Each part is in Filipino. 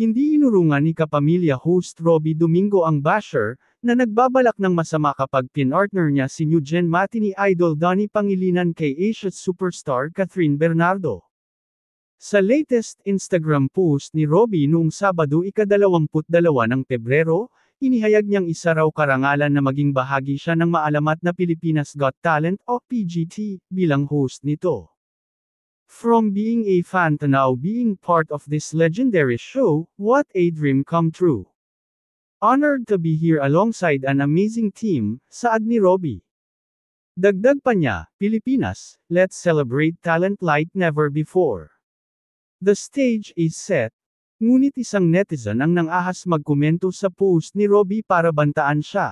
Hindi inurungan ni kapamilya host Robbie Domingo ang basher, na nagbabalak ng masama kapag pinartner niya si Nugent Mati ni Idol Donnie Pangilinan kay Asia's superstar Catherine Bernardo. Sa latest Instagram post ni Robbie noong Sabado ika-22 ng Pebrero, inihayag niyang isa raw karangalan na maging bahagi siya ng maalamat na Pilipinas Got Talent o PGT, bilang host nito. From being a fan to now being part of this legendary show, what a dream come true. Honored to be here alongside an amazing team, saad ni Robbie. Dagdag pa niya, Pilipinas, let's celebrate talent like never before. The stage is set. Ngunit isang netizen ang nang-ahas magkomento sa post ni Robbie para bantaan siya.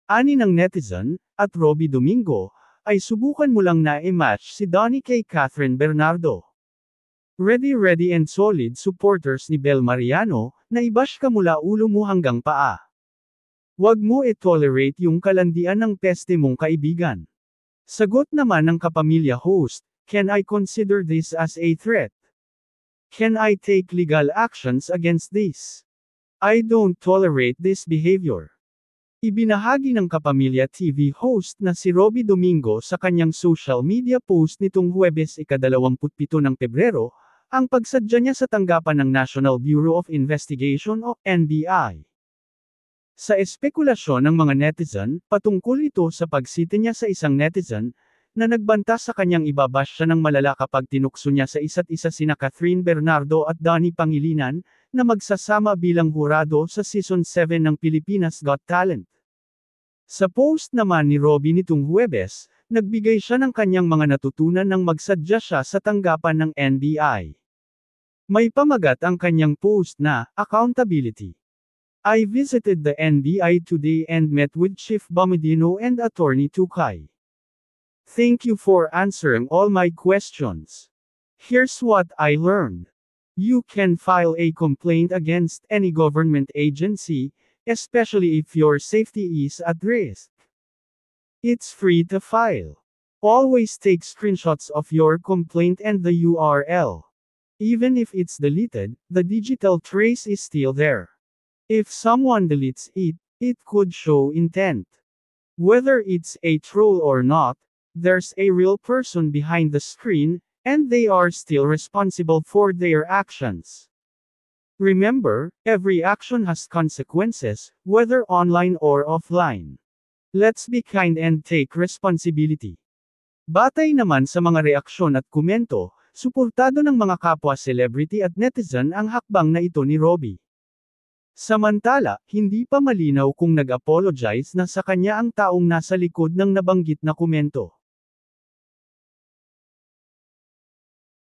Ani ng netizen, at Robbie Domingo, ay subukan mo lang na i-match si Donnie kay Catherine Bernardo. Ready and solid supporters ni Bel Mariano, na i-bash ka mula ulo mo hanggang paa. Huwag mo i-tolerate yung kalandian ng peste mong kaibigan. Sagot naman ng kapamilya host, can I consider this as a threat? Can I take legal actions against this? I don't tolerate this behavior. Ibinahagi ng Kapamilya TV host na si Robbie Domingo sa kanyang social media post nitong Huwebes ika-27 ng Pebrero, ang pagsadya niya sa tanggapan ng National Bureau of Investigation o NBI. Sa espekulasyon ng mga netizen, patungkol ito sa pagsiti niya sa isang netizen, na nagbanta sa kanyang ibabash siya ng malala kapag tinukso niya sa isa't isa sina Catherine Bernardo at Donnie Pangilinan, na magsasama bilang hurado sa Season 7 ng Pilipinas Got Talent. Sa post naman ni Robbie nitong Huwebes, nagbigay siya ng kanyang mga natutunan nang magsadya siya sa tanggapan ng NBI. May pamagat ang kanyang post na, Accountability. I visited the NBI today and met with Chief Bamedino and Attorney Tukay. Thank you for answering all my questions. Here's what I learned. You can file a complaint against any government agency, especially if your safety is at risk. It's free to file. Always take screenshots of your complaint and the URL. Even if it's deleted, the digital trace is still there. If someone deletes it, it could show intent. Whether it's a troll or not, there's a real person behind the screen, and they are still responsible for their actions. Remember, every action has consequences, whether online or offline. Let's be kind and take responsibility. Batay naman sa mga reaksyon at komento, suportado ng mga kapwa celebrity at netizen ang hakbang na ito ni Robbie. Samantala, hindi pa malinaw kung nag-apologize na sa kanya ang taong nasa likod ng nabanggit na komento.